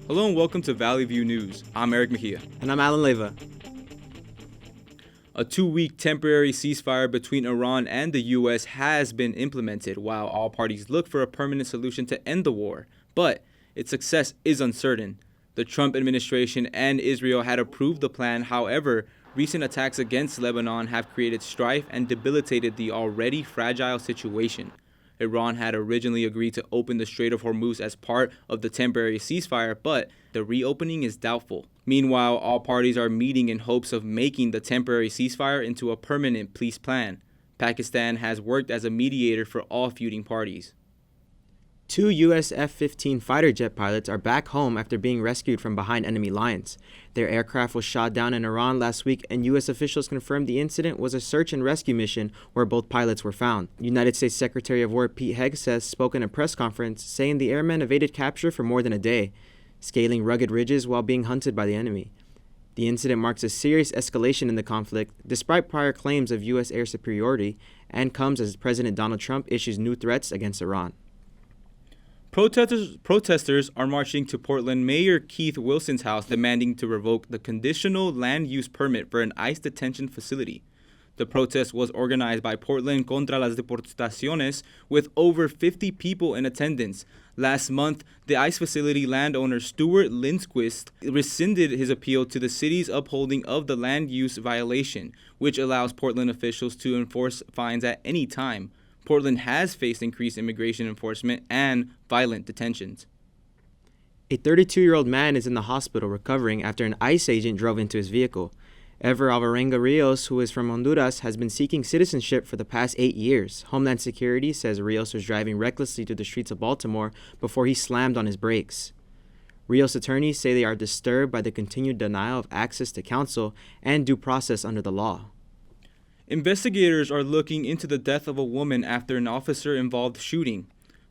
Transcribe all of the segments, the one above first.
Hello and welcome to Valley View News. I'm Erick Mejia. And I'm Leyva. A 2-week temporary ceasefire between Iran and the U.S. has been implemented while all parties look for a permanent solution to end the war. But its success is uncertain. The Trump administration and Israel had approved the plan. However, recent attacks against Lebanon have created strife and debilitated the already fragile situation. Iran had originally agreed to open the Strait of Hormuz as part of the temporary ceasefire, but the reopening is doubtful. Meanwhile, all parties are meeting in hopes of making the temporary ceasefire into a permanent peace plan. Pakistan has worked as a mediator for all feuding parties. 2 U.S. F-15 fighter jet pilots are back home after being rescued from behind enemy lines. Their aircraft was shot down in Iran last week, and U.S. officials confirmed the incident was a search and rescue mission where both pilots were found. United States Secretary of War Pete Hegseth spoke in a press conference, saying the airmen evaded capture for more than a day, scaling rugged ridges while being hunted by the enemy. The incident marks a serious escalation in the conflict, despite prior claims of U.S. air superiority, and comes as President Donald Trump issues new threats against Iran. Protesters are marching to Portland Mayor Keith Wilson's house demanding to revoke the conditional land use permit for an ICE detention facility. The protest was organized by Portland Contra las Deportaciones with over 50 people in attendance. Last month, the ICE facility landowner Stuart Lindquist rescinded his appeal to the city's upholding of the land use violation, which allows Portland officials to enforce fines at any time. Portland has faced increased immigration enforcement and violent detentions. A 32-year-old man is in the hospital recovering after an ICE agent drove into his vehicle. Ever Alvarenga Rios, who is from Honduras, has been seeking citizenship for the past 8 years. Homeland Security says Rios was driving recklessly through the streets of Baltimore before he slammed on his brakes. Rios' attorneys say they are disturbed by the continued denial of access to counsel and due process under the law. Investigators are looking into the death of a woman after an officer-involved shooting.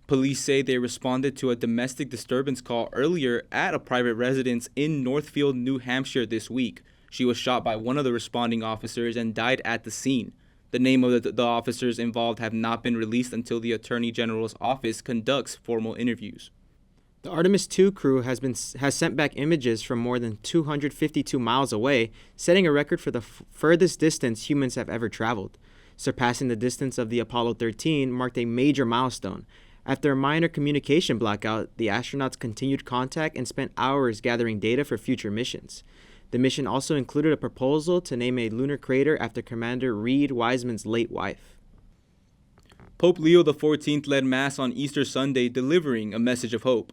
Police say they responded to a domestic disturbance call earlier at a private residence in Northfield, New Hampshire this week. She was shot by one of the responding officers and died at the scene. The name of the officers involved have not been released until the Attorney General's office conducts formal interviews. The Artemis II crew has sent back images from more than 252 miles away, setting a record for the furthest distance humans have ever traveled. Surpassing the distance of the Apollo 13 marked a major milestone. After a minor communication blackout, the astronauts continued contact and spent hours gathering data for future missions. The mission also included a proposal to name a lunar crater after Commander Reed Wiseman's late wife. Pope Leo XIV led Mass on Easter Sunday, delivering a message of hope.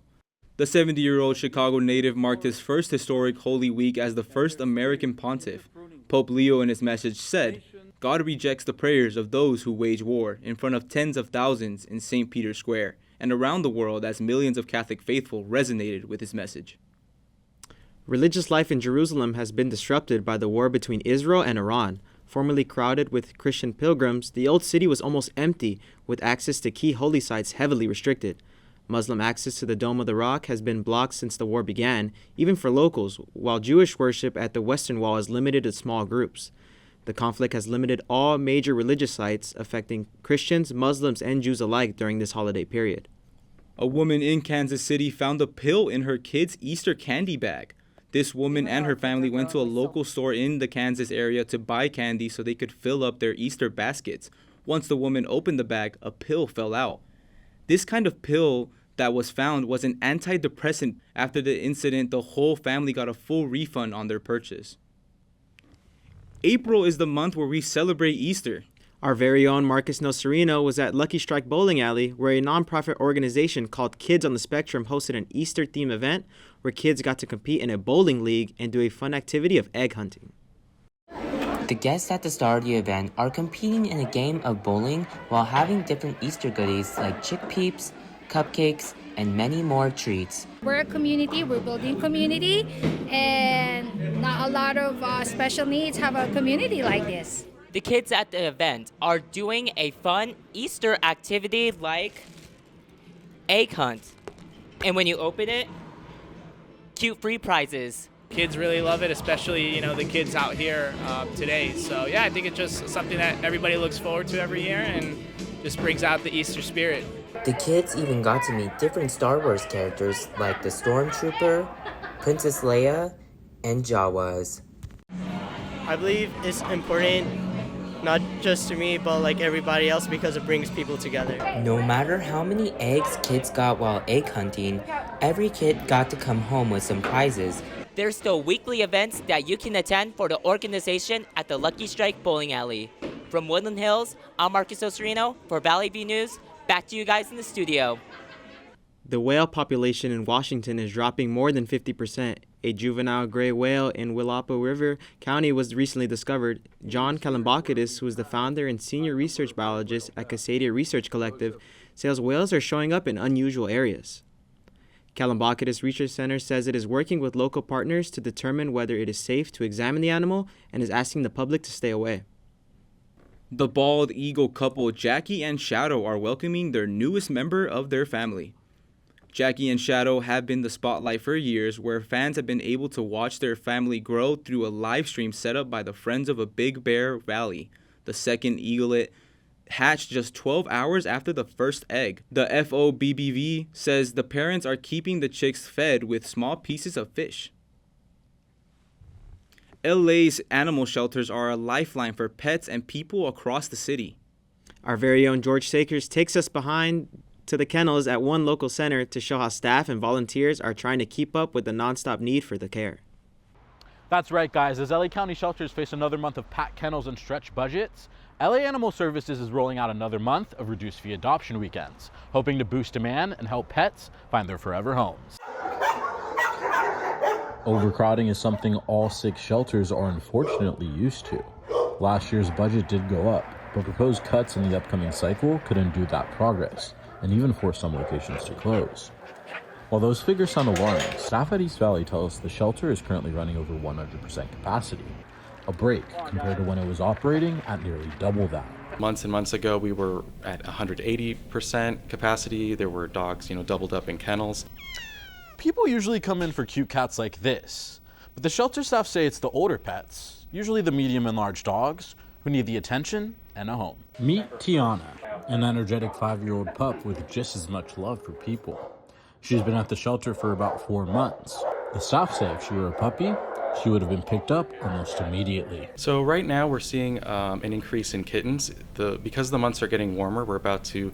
The 70-year-old Chicago native marked his first historic Holy Week as the first American pontiff. Pope Leo in his message said, "God rejects the prayers of those who wage war," in front of tens of thousands in St. Peter's Square and around the world as millions of Catholic faithful resonated with his message. Religious life in Jerusalem has been disrupted by the war between Israel and Iran. Formerly crowded with Christian pilgrims, the old city was almost empty, with access to key holy sites heavily restricted. Muslim access to the Dome of the Rock has been blocked since the war began, even for locals, while Jewish worship at the Western Wall is limited to small groups. The conflict has limited all major religious sites, affecting Christians, Muslims, and Jews alike during this holiday period. A woman in Kansas City found a pill in her kid's Easter candy bag. This woman and her family went to a local store in the Kansas area to buy candy so they could fill up their Easter baskets. Once the woman opened the bag, a pill fell out. This kind of pill that was found was an antidepressant. After the incident, the whole family got a full refund on their purchase. April is the month where we celebrate Easter. Our very own Marcus Nocerino was at Lucky Strike Bowling Alley, where a nonprofit organization called Kids on the Spectrum hosted an Easter-themed event where kids got to compete in a bowling league and do a fun activity of egg hunting. The guests at the start of the event are competing in a game of bowling while having different Easter goodies like chick peeps, cupcakes, and many more treats. We're a community, we're building community, and not a lot of special needs have a community like this. The kids at the event are doing a fun Easter activity like egg hunt. And when you open it, cute free prizes. Kids really love it, especially, the kids out here today. So yeah, I think it's just something that everybody looks forward to every year and just brings out the Easter spirit. The kids even got to meet different Star Wars characters like the Stormtrooper, Princess Leia, and Jawas. I believe it's important, not just to me, but like everybody else, because it brings people together. No matter how many eggs kids got while egg hunting, every kid got to come home with some prizes. There's still weekly events that you can attend for the organization at the Lucky Strike Bowling Alley. From Woodland Hills, I'm Marcus Nocerino for Valley View News. Back to you guys in the studio. The whale population in Washington is dropping more than 50%. A juvenile gray whale in Willapa River County was recently discovered. John Kalambakidis, who is the founder and senior research biologist at Cascadia Research Collective, says whales are showing up in unusual areas. Kalambakidis Research Center says it is working with local partners to determine whether it is safe to examine the animal and is asking the public to stay away. The bald eagle couple Jackie and Shadow are welcoming their newest member of their family. Jackie and Shadow have been the spotlight for years, where fans have been able to watch their family grow through a live stream set up by the Friends of a Big Bear Valley. The second eaglet hatched just 12 hours after the first egg. The FOBBV says the parents are keeping the chicks fed with small pieces of fish. LA's animal shelters are a lifeline for pets and people across the city. Our very own George Sakers takes us behind to the kennels at one local center to show how staff and volunteers are trying to keep up with the nonstop need for the care. That's right, guys. As LA County shelters face another month of packed kennels and stretched budgets, LA Animal Services is rolling out another month of reduced fee adoption weekends, hoping to boost demand and help pets find their forever homes. Overcrowding is something all 6 shelters are unfortunately used to. Last year's budget did go up, but proposed cuts in the upcoming cycle could undo that progress and even force some locations to close. While those figures sound alarming, staff at East Valley tell us the shelter is currently running over 100% capacity, a break compared to when it was operating at nearly double that. Months and months ago, we were at 180% capacity. There were dogs, doubled up in kennels. People usually come in for cute cats like this, but the shelter staff say it's the older pets, usually the medium and large dogs, who need the attention and a home. Meet Tiana, an energetic 5-year-old pup with just as much love for people. She's been at the shelter for about 4 months. The staff say if she were a puppy, she would have been picked up almost immediately. So right now we're seeing an increase in kittens. Because the months are getting warmer, we're about to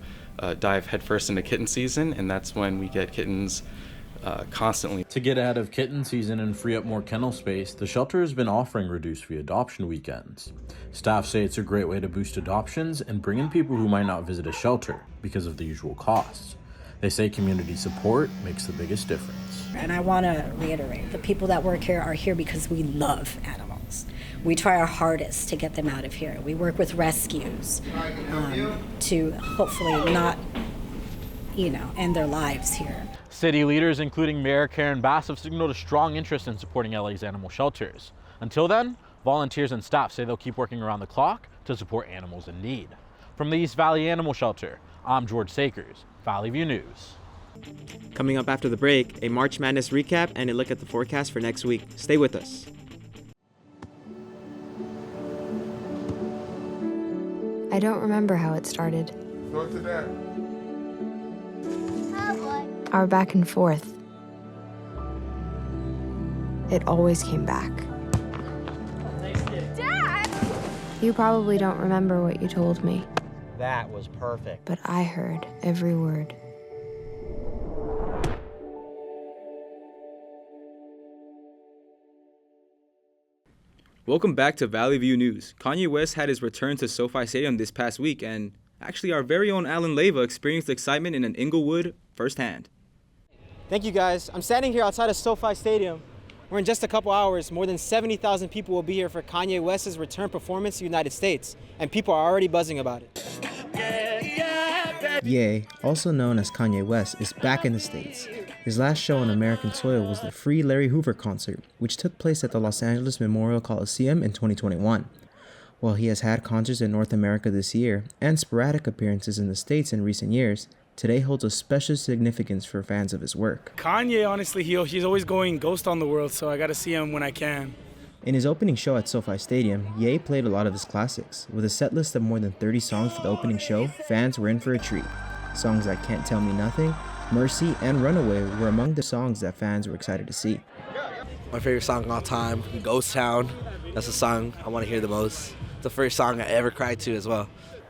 dive headfirst into kitten season, and that's when we get kittens constantly. To get ahead of kitten season and free up more kennel space, the shelter has been offering reduced fee adoption weekends. Staff say it's a great way to boost adoptions and bring in people who might not visit a shelter because of the usual costs. They say community support makes the biggest difference. And I want to reiterate, the people that work here are here because we love animals. We try our hardest to get them out of here. We work with rescues to hopefully not, end their lives here. City leaders, including Mayor Karen Bass, have signaled a strong interest in supporting LA's animal shelters. Until then, volunteers and staff say they'll keep working around the clock to support animals in need. From the East Valley Animal Shelter, I'm George Sakers, Valley View News. Coming up after the break, a March Madness recap and a look at the forecast for next week. Stay with us. I don't remember how it started. Go to that. Our back and forth. It always came back. Dad! You probably don't remember what you told me. That was perfect. But I heard every word. Welcome back to Valley View News. Kanye West had his return to SoFi Stadium this past week, and actually our very own Alan Leyva experienced excitement in an Inglewood firsthand. Thank you, guys. I'm standing here outside of SoFi Stadium, where in just a couple hours, more than 70,000 people will be here for Kanye West's return performance to the United States, and people are already buzzing about it. Ye, also known as Kanye West, is back in the States. His last show on American soil was the Free Larry Hoover concert, which took place at the Los Angeles Memorial Coliseum in 2021. While he has had concerts in North America this year and sporadic appearances in the States in recent years, today holds a special significance for fans of his work. Kanye, honestly, he's always going ghost on the world, so I got to see him when I can. In his opening show at SoFi Stadium, Ye played a lot of his classics. With a set list of more than 30 songs for the opening show, fans were in for a treat. Songs like Can't Tell Me Nothing, Mercy and Runaway were among the songs that fans were excited to see. My favorite song of all time, Ghost Town. That's the song I want to hear the most. It's the first song I ever cried to as well.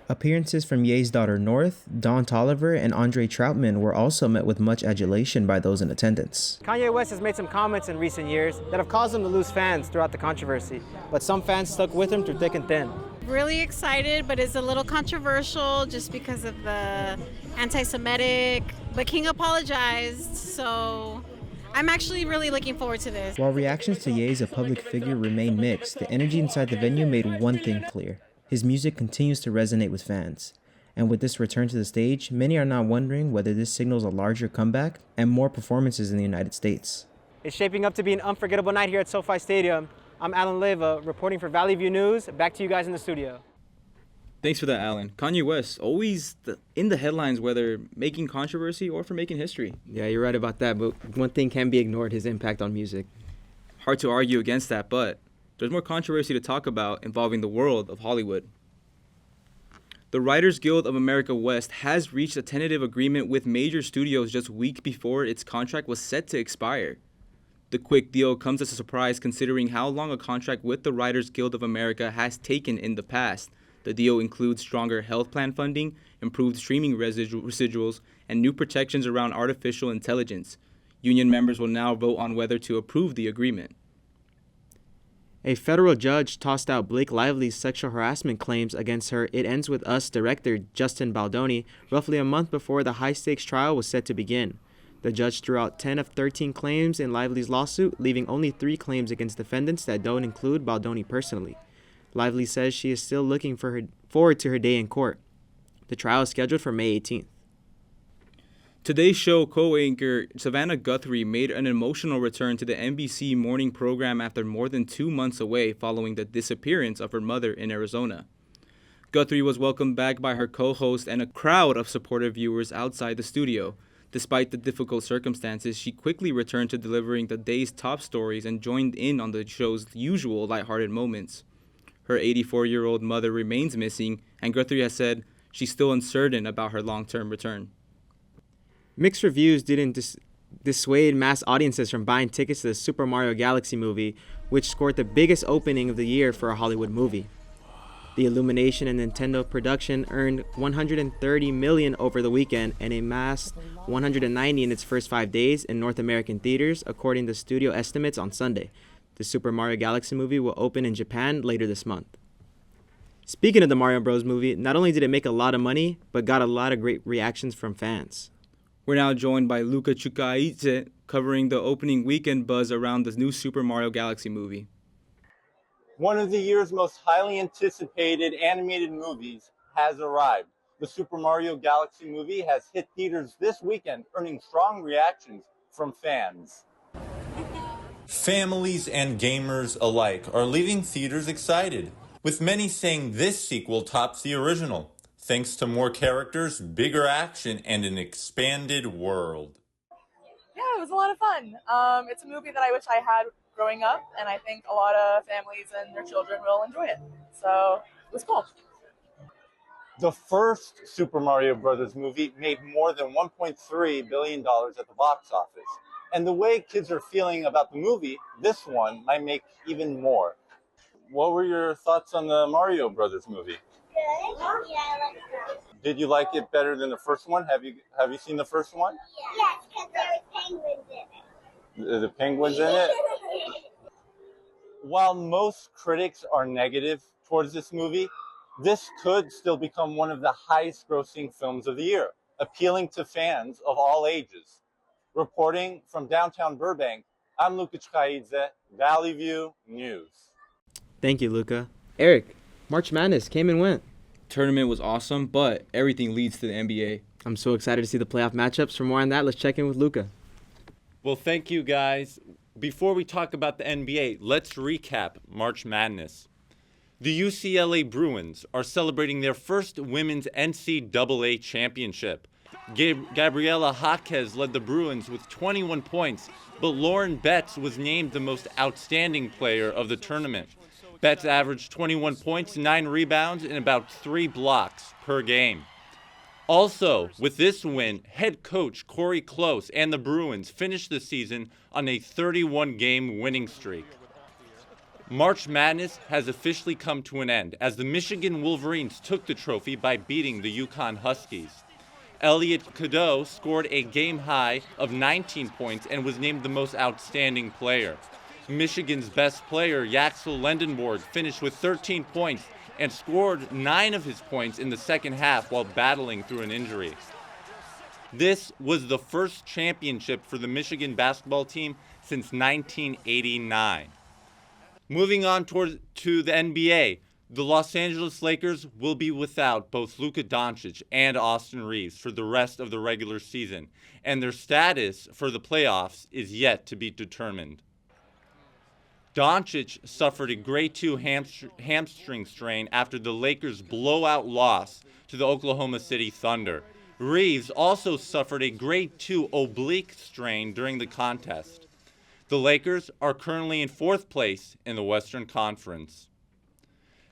Appearances from Ye's daughter North, Don Tolliver, and Andre Troutman were also met with much adulation by those in attendance. Kanye West has made some comments in recent years that have caused him to lose fans throughout the controversy, but some fans stuck with him through thick and thin. Really excited, but it's a little controversial just because of the anti-Semitic, but King apologized, so I'm actually really looking forward to this. While reactions to Ye as a public figure remain mixed, the energy inside the venue made one thing clear. His music continues to resonate with fans. And with this return to the stage, many are now wondering whether this signals a larger comeback and more performances in the United States. It's shaping up to be an unforgettable night here at SoFi Stadium. I'm Leyva, reporting for Valley View News. Back to you guys in the studio. Thanks for that, Alan. Kanye West, always in the headlines, whether making controversy or for making history. Yeah, you're right about that, but one thing can't be ignored, his impact on music. Hard to argue against that, but there's more controversy to talk about involving the world of Hollywood. The Writers Guild of America West has reached a tentative agreement with major studios just weeks before its contract was set to expire. The quick deal comes as a surprise considering how long a contract with the Writers Guild of America has taken in the past. The deal includes stronger health plan funding, improved streaming residuals, and new protections around artificial intelligence. Union members will now vote on whether to approve the agreement. A federal judge tossed out Blake Lively's sexual harassment claims against her It Ends With Us director Justin Baldoni roughly a month before the high-stakes trial was set to begin. The judge threw out 10 of 13 claims in Lively's lawsuit, leaving only 3 claims against defendants that don't include Baldoni personally. Lively says she is still looking forward to her day in court. The trial is scheduled for May 18th. Today's show co-anchor Savannah Guthrie made an emotional return to the NBC morning program after more than 2 months away following the disappearance of her mother in Arizona. Guthrie was welcomed back by her co-host and a crowd of supportive viewers outside the studio. Despite the difficult circumstances, she quickly returned to delivering the day's top stories and joined in on the show's usual lighthearted moments. Her 84-year-old mother remains missing, and Guthrie has said she's still uncertain about her long-term return. Mixed reviews didn't dissuade mass audiences from buying tickets to the Super Mario Galaxy movie, which scored the biggest opening of the year for a Hollywood movie. The Illumination and Nintendo production earned $130 million over the weekend and amassed $190 in its first 5 days in North American theaters, according to studio estimates on Sunday. The Super Mario Galaxy movie will open in Japan later this month. Speaking of the Mario Bros. Movie, not only did it make a lot of money, but got a lot of great reactions from fans. We're now joined by Luka Chkhaidze, covering the opening weekend buzz around the new Super Mario Galaxy movie. One of the year's most highly anticipated animated movies has arrived. The Super Mario Galaxy movie has hit theaters this weekend, earning strong reactions from fans. Families and gamers alike are leaving theaters excited, with many saying this sequel tops the original, thanks to more characters, bigger action, and an expanded world. Yeah, it was a lot of fun. It's a movie that I wish I had growing up, and I think a lot of families and their children will enjoy it. So it was cool. The first Super Mario Bros. Movie made more than $1.3 billion at the box office. And the way kids are feeling about the movie, this one might make even more. What were your thoughts on the Mario Brothers movie? Good. Yeah, I like it. Did you like it better than the first one? Have you seen the first one? Yes, because there were penguins in it. The penguins in it? While most critics are negative towards this movie, this could still become one of the highest grossing films of the year, appealing to fans of all ages. Reporting from downtown Burbank, I'm Luka Chkhaidze, Valley View News. Thank you, Luka. Erick, March Madness came and went. Tournament was awesome, but everything leads to the NBA. I'm so excited to see the playoff matchups. For more on that, let's check in with Luka. Well, thank you, guys. Before we talk about the NBA, let's recap March Madness. The UCLA Bruins are celebrating their first women's NCAA championship. Gabriela Jaquez led the Bruins with 21 points, but Lauren Betts was named the most outstanding player of the tournament. Betts averaged 21 points, 9 rebounds, and about 3 blocks per game. Also, with this win, head coach Corey Close and the Bruins finished the season on a 31-game winning streak. March Madness has officially come to an end as the Michigan Wolverines took the trophy by beating the UConn Huskies. Elliot Cadeau scored a game-high of 19 points and was named the most outstanding player. Michigan's best player, Yaxel Lendenborg, finished with 13 points and scored 9 of his points in the second half while battling through an injury. This was the first championship for the Michigan basketball team since 1989. Moving on to the NBA, the Los Angeles Lakers will be without both Luka Doncic and Austin Reeves for the rest of the regular season, and their status for the playoffs is yet to be determined. Doncic suffered a grade 2 hamstring strain after the Lakers' blowout loss to the Oklahoma City Thunder. Reeves also suffered a grade 2 oblique strain during the contest. The Lakers are currently in 4th place in the Western Conference.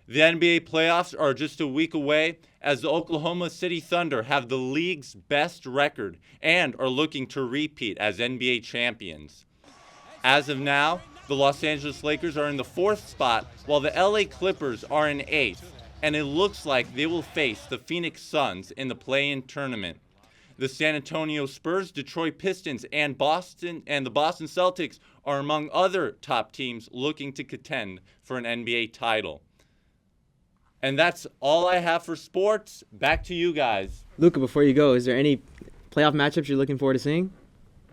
The NBA playoffs are just a week away as the Oklahoma City Thunder have the league's best record and are looking to repeat as NBA champions. As of now, the Los Angeles Lakers are in the 4th spot, while the LA Clippers are in 8th, and it looks like they will face the Phoenix Suns in the play-in tournament. The San Antonio Spurs, Detroit Pistons, and the Boston Celtics are among other top teams looking to contend for an NBA title. And that's all I have for sports. Back to you guys. Luka, before you go, is there any playoff matchups you're looking forward to seeing?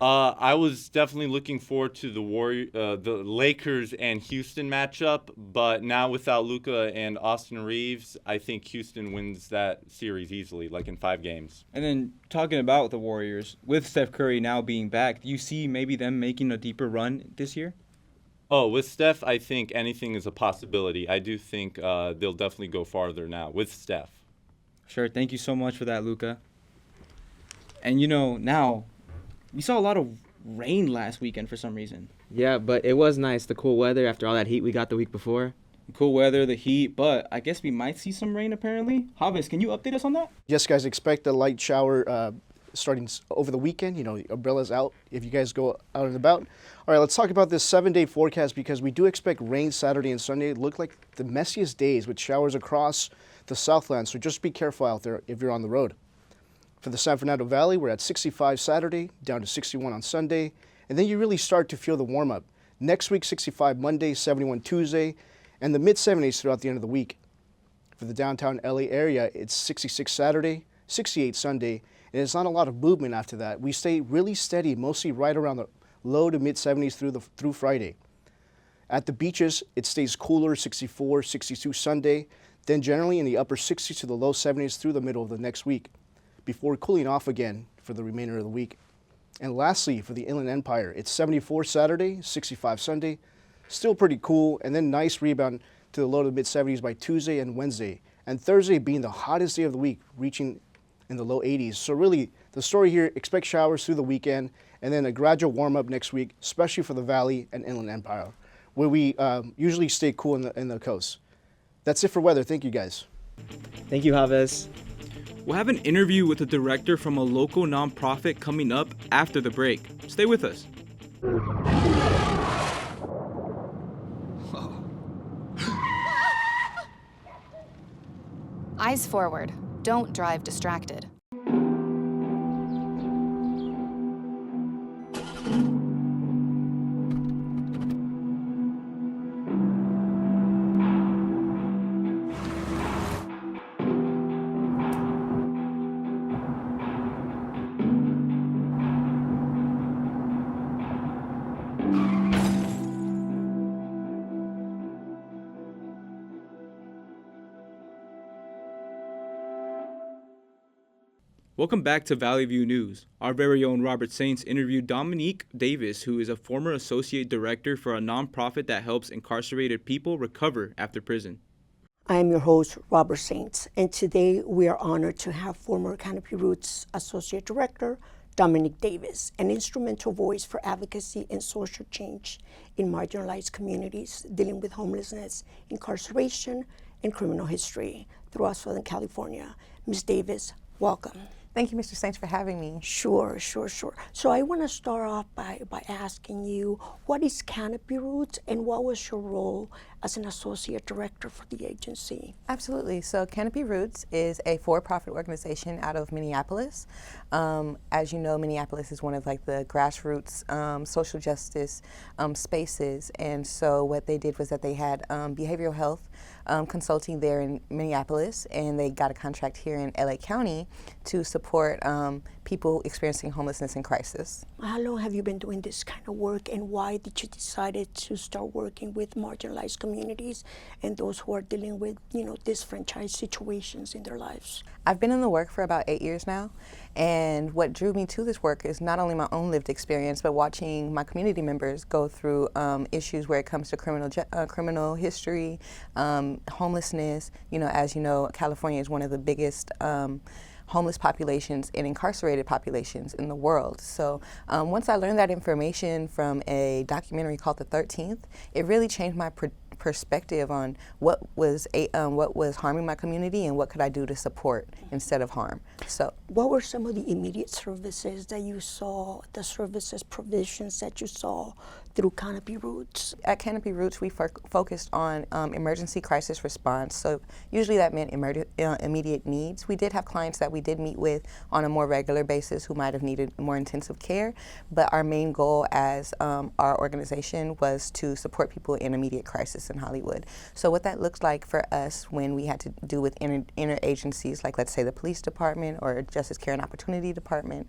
I was definitely looking forward to the Lakers and Houston matchup, but now without Luka and Austin Reeves, I think Houston wins that series easily, like in 5 games. And then talking about the Warriors, with Steph Curry now being back, do you see maybe them making a deeper run this year? Oh, with Steph, I think anything is a possibility. I do think they'll definitely go farther now with Steph. Sure. Thank you so much for that, Luka. And now we saw a lot of rain last weekend for some reason. Yeah, but it was nice, the cool weather after all that heat we got the week before. Cool weather, the heat, but I guess we might see some rain apparently. Javes, can you update us on that? Yes, guys, expect a light shower starting over the weekend. Umbrellas out if you guys go out and about. All right, let's talk about this 7-day forecast because we do expect rain Saturday and Sunday. It look like the messiest days with showers across the Southland, so just be careful out there if you're on the road. For the San Fernando Valley, we're at 65 Saturday, down to 61 on Sunday, and then you really start to feel the warm-up. Next week, 65 Monday, 71 Tuesday, and the mid-70s throughout the end of the week. For the downtown LA area, it's 66 Saturday, 68 Sunday, and it's not a lot of movement after that. We stay really steady, mostly right around the low to mid-70s through Friday. At the beaches, it stays cooler, 64, 62 Sunday, then generally in the upper 60s to the low 70s through the middle of the next week, before cooling off again for the remainder of the week. And lastly, for the Inland Empire, it's 74 Saturday, 65 Sunday, still pretty cool, and then nice rebound to the low to mid-70s by Tuesday and Wednesday, and Thursday being the hottest day of the week, reaching in the low 80s. So really, the story here, expect showers through the weekend, and then a gradual warm-up next week, especially for the Valley and Inland Empire, where we usually stay cool in the coast. That's it for weather. Thank you, guys. Thank you, Javes. We'll have an interview with a director from a local nonprofit coming up after the break. Stay with us. Eyes forward. Don't drive distracted. Welcome back to Valley View News. Our very own Robert Saints interviewed Dominique Davis, who is a former associate director for a nonprofit that helps incarcerated people recover after prison. I am your host, Robert Saints, and today we are honored to have former Canopy Roots Associate Director Dominique Davis, an instrumental voice for advocacy and social change in marginalized communities dealing with homelessness, incarceration, and criminal history throughout Southern California. Ms. Davis, Welcome. Thank you, Mr. Saints, for having me. Sure. So I want to start off by asking you, what is Canopy Roots and what was your role as an associate director for the agency? Absolutely. So Canopy Roots is a for-profit organization out of Minneapolis. As you know, Minneapolis is one of like the grassroots social justice spaces. And so what they did was that they had behavioral health consulting there in Minneapolis, and they got a contract here in LA County to support people experiencing homelessness and crisis. How long have you been doing this kind of work, and why did you decide to start working with marginalized communities and those who are dealing with, disfranchised situations in their lives? I've been in the work for about 8 years now, and what drew me to this work is not only my own lived experience, but watching my community members go through issues where it comes to criminal history, homelessness. As you know, California is one of the biggest homeless populations and incarcerated populations in the world. So once I learned that information from a documentary called The 13th, it really changed my perspective on what was harming my community and what could I do to support instead of harm. So, what were some of the immediate services that you saw, the services provisions that you saw through Canopy Roots? At Canopy Roots, we focused on emergency crisis response. So usually that meant immediate needs. We did have clients that we did meet with on a more regular basis who might have needed more intensive care, but our main goal as our organization was to support people in immediate crisis in Hollywood. So what that looks like for us when we had to do with inter agencies, like let's say the police department or Justice Care and Opportunity Department,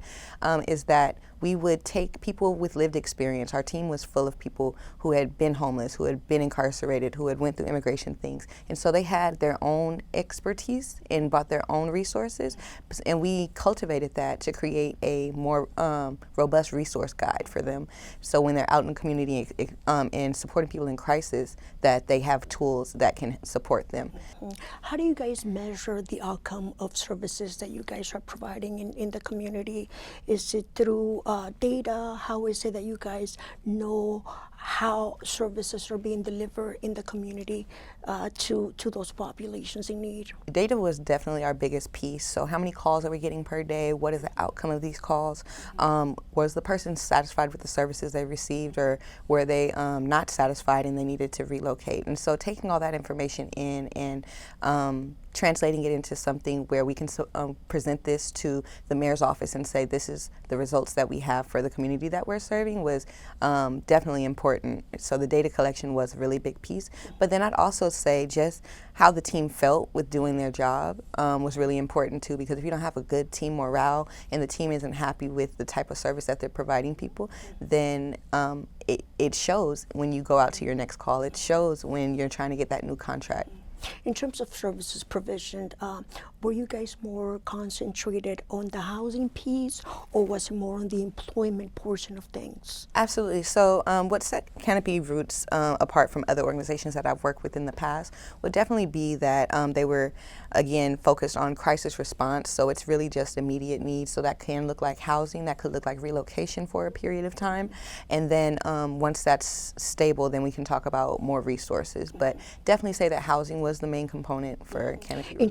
is that we would take people with lived experience. Our team was full of people who had been homeless, who had been incarcerated, who had went through immigration things. And so they had their own expertise and brought their own resources. And we cultivated that to create a more robust resource guide for them. So when they're out in the community and supporting people in crisis, that they have tools that can support them. How do you guys measure the outcome of services that you guys are providing in the community? Is it through data? How is it that you guys know how services are being delivered in the community to those populations in need? Data was definitely our biggest piece. So how many calls are we getting per day? What is the outcome of these calls? Was the person satisfied with the services they received, or were they not satisfied and they needed to relocate? And so taking all that information in and translating it into something where we can present this to the mayor's office and say this is the results that we have for the community that we're serving was definitely important. So the data collection was a really big piece. But then I'd also say just how the team felt with doing their job was really important too, because if you don't have a good team morale and the team isn't happy with the type of service that they're providing people, then it shows when you go out to your next call. It shows when you're trying to get that new contract. In terms of services provisioned, were you guys more concentrated on the housing piece, or was it more on the employment portion of things? Absolutely. So what set Canopy Roots apart from other organizations that I've worked with in the past would definitely be that they were, again, focused on crisis response. So it's really just immediate needs. So that can look like housing, that could look like relocation for a period of time. And then once that's stable, then we can talk about more resources. But definitely say that housing was the main component for Canopy Roots.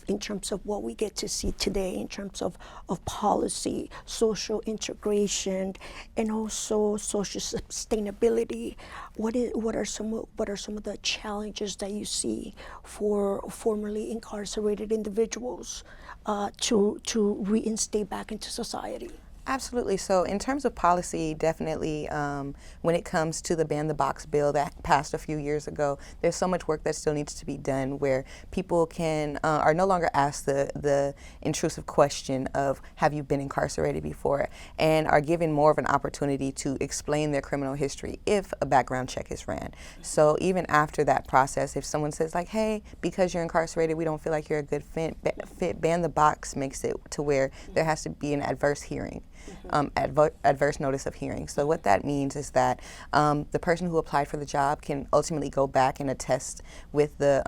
In terms of what we get to see today, in terms of policy, social integration, and also social sustainability, what are some of the challenges that you see for formerly incarcerated individuals to reinstate back into society? Absolutely. So in terms of policy, definitely when it comes to the Ban the Box bill that passed a few years ago, there's so much work that still needs to be done where people are no longer asked the intrusive question of have you been incarcerated before, and are given more of an opportunity to explain their criminal history if a background check is ran. So even after that process, if someone says like, hey, because you're incarcerated, we don't feel like you're a good fit, Ban the Box makes it to where there has to be an adverse hearing. Adverse notice of hearing. So what that means is that the person who applied for the job can ultimately go back and attest with the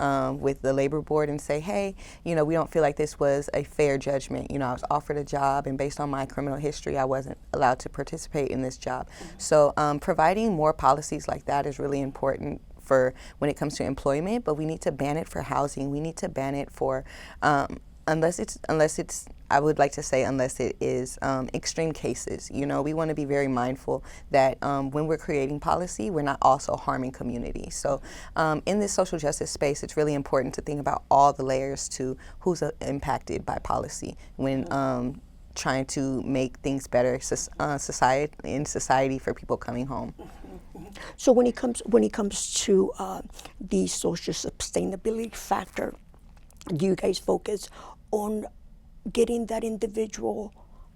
labor board and say, hey, we don't feel like this was a fair judgment. I was offered a job, and based on my criminal history, I wasn't allowed to participate in this job. So providing more policies like that is really important for when it comes to employment, but we need to ban it for housing. We need to ban it for unless it's I would like to say unless it is extreme cases. You know, we want to be very mindful that when we're creating policy, we're not also harming community. So in this social justice space, it's really important to think about all the layers to who's impacted by policy when trying to make things better in society for people coming home. So when it comes to the social sustainability factor, do you guys focus on getting that individual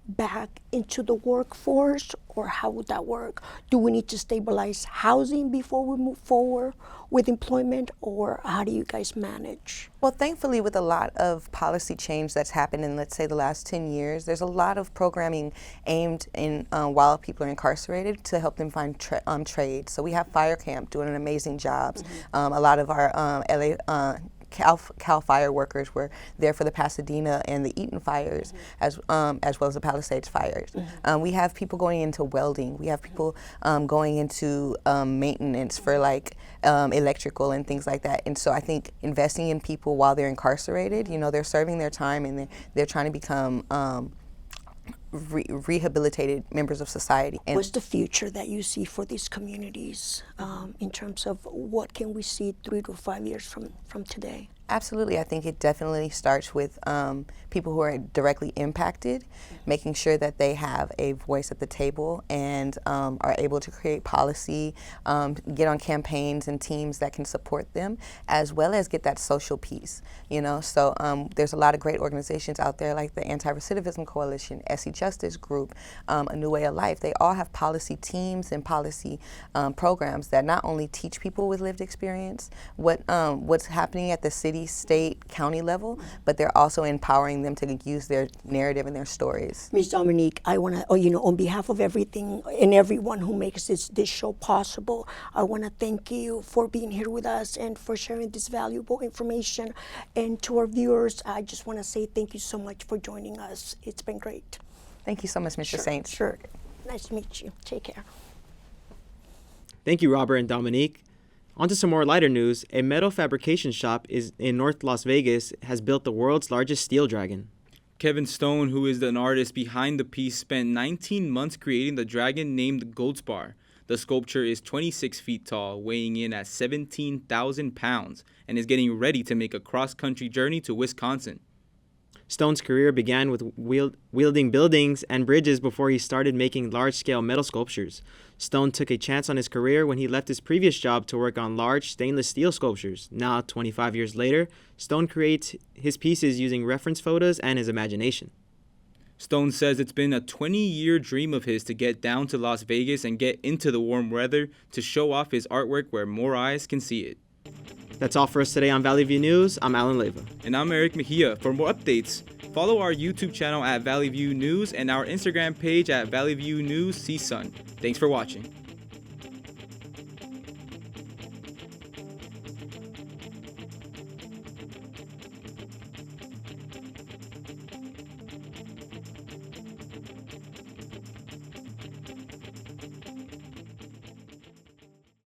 back into the workforce, or how would that work? Do we need to stabilize housing before we move forward with employment, or how do you guys manage? Well, thankfully, with a lot of policy change that's happened in, let's say, the last 10 years, there's a lot of programming aimed in while people are incarcerated to help them find trade. So we have Fire Camp doing an amazing job. A lot of our LA Cal Fire workers were there for the Pasadena and the Eaton fires, as well as the Palisades fires. We have people going into welding. We have people going into maintenance for like electrical and things like that. And so I think investing in people while they're incarcerated, you know, they're serving their time and they're trying to become rehabilitated members of society. And what's the future that you see for these communities in terms of what can we see 3 to 5 years from today? Absolutely. I think it definitely starts with people who are directly impacted, making sure that they have a voice at the table and are able to create policy, get on campaigns and teams that can support them, as well as get that social piece. You know, so there's a lot of great organizations out there like the Anti-Recidivism Coalition, SE Justice Group, A New Way of Life. They all have policy teams and policy programs that not only teach people with lived experience what's happening at the city, state, county level, but they're also empowering them to use their narrative and their stories. Ms. Dominique, I want to, on behalf of everything and everyone who makes this show possible, I want to thank you for being here with us and for sharing this valuable information. And to our viewers, I just want to say thank you so much for joining us. It's been great. Thank you so much, Mr. Saints. Sure. Nice to meet you. Take care. Thank you, Robert and Dominique. On to some more lighter news. A metal fabrication shop in North Las Vegas has built the world's largest steel dragon. Kevin Stone, who is an artist behind the piece, spent 19 months creating the dragon named Goldspar. The sculpture is 26 feet tall, weighing in at 17,000 pounds, and is getting ready to make a cross-country journey to Wisconsin. Stone's career began with wielding buildings and bridges before he started making large-scale metal sculptures. Stone took a chance on his career when he left his previous job to work on large stainless steel sculptures. Now, 25 years later, Stone creates his pieces using reference photos and his imagination. Stone says it's been a 20-year dream of his to get down to Las Vegas and get into the warm weather to show off his artwork where more eyes can see it. That's all for us today on Valley View News. I'm Alan Leyva. And I'm Erick Mejia. For more updates, follow our YouTube channel at Valley View News and our Instagram page at Valley View News CSUN. Thanks for watching.